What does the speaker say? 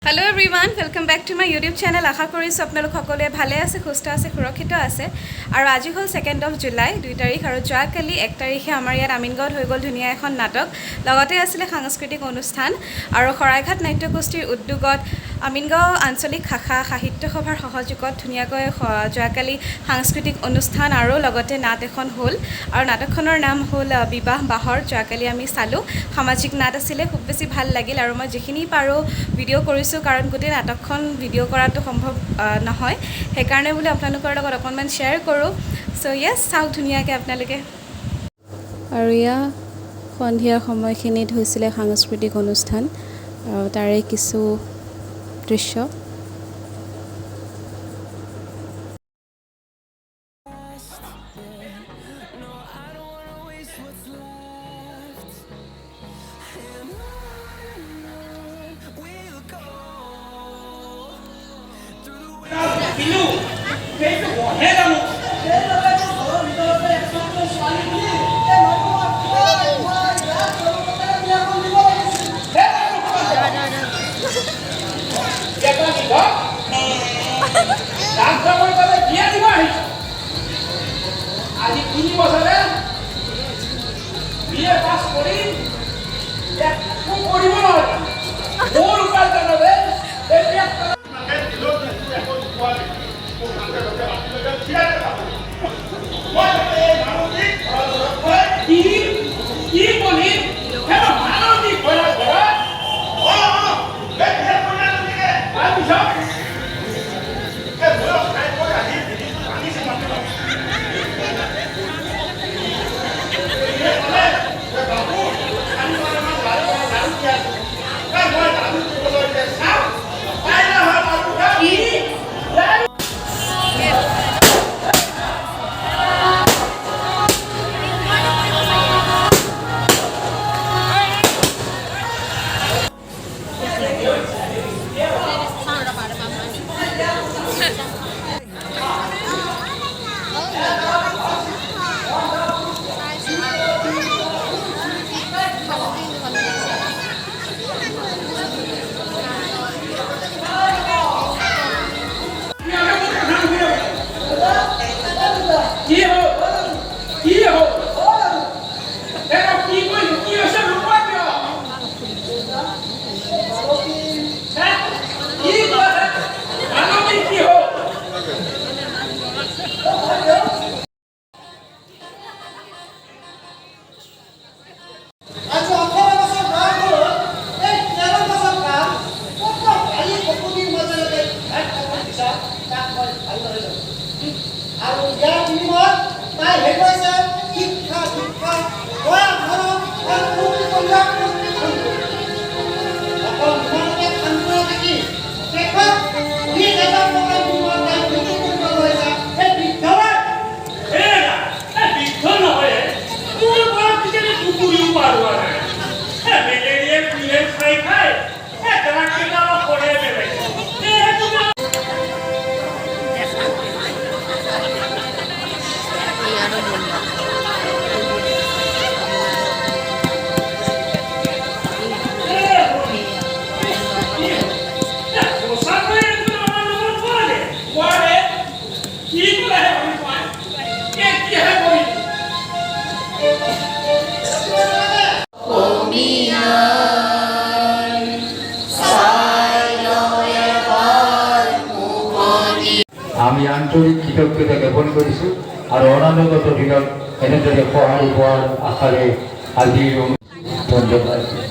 Hello everyone, welcome back to my YouTube channel. আশা কৰিছো আপোনালোক সকলোৱে ভালে আছে, সুস্থ আছে, সুৰক্ষিত আছে। আৰু আজি হ'ল 2nd of July 2 তাৰিখ আৰু যোৱাকালি 1 তাৰিখে আমাৰ ইয়াত আমিনগাঁৱত হৈ গ'ল ধুনীয়া এখন নাটক। লগতে আছিলে সাংস্কৃতিক অনুষ্ঠান আৰু শৰাইঘাট নাট্যগোষ্ঠীৰ উদ্যোগত আমিনগাঁও আঞ্চলিক শাখা সাহিত্য সভাৰ সহযোগত ধুনীয়াকৈ যোৱাকালি সাংস্কৃতিক অনুষ্ঠান আৰু লগতে নাট এখন হ'ল আৰু নাটকখনৰ নাম হ'ল বিবাহ বাহৰ। যোৱাকালি আমি চালোঁ, সামাজিক নাট আছিলে, খুব বেছি ভাল লাগিল আৰু মই যিখিনি পাৰোঁ ভিডিঅ' কৰিছোঁ কাৰণ গোটেই নাটকখন ভিডিঅ' কৰাটো সম্ভৱ নহয়, সেইকাৰণে বোলে আপোনালোকৰ লগত অকণমান শ্বেয়াৰ কৰোঁ। চ' য়েছ, চাওক ধুনীয়াকৈ আপোনালোকে। আৰু এয়া সন্ধিয়া সময়খিনিত হৈছিলে সাংস্কৃতিক অনুষ্ঠান আৰু তাৰে কিছু দৃশ্য। আজি 3 বছৰে বিএ পাছ কৰি একো কৰিব নোৱাৰে মোৰ উপাৰ্জন হবে এতিয়া কি বলি হেলো মানবিক ভৰা ভৰা আমি আন্তৰিক কৃতজ্ঞতা জ্ঞাপন কৰিছোঁ আৰু অনাগত দিনত এনেদৰে সহায় হোৱাৰ আশাৰে আজিৰ ধন্যবাদ।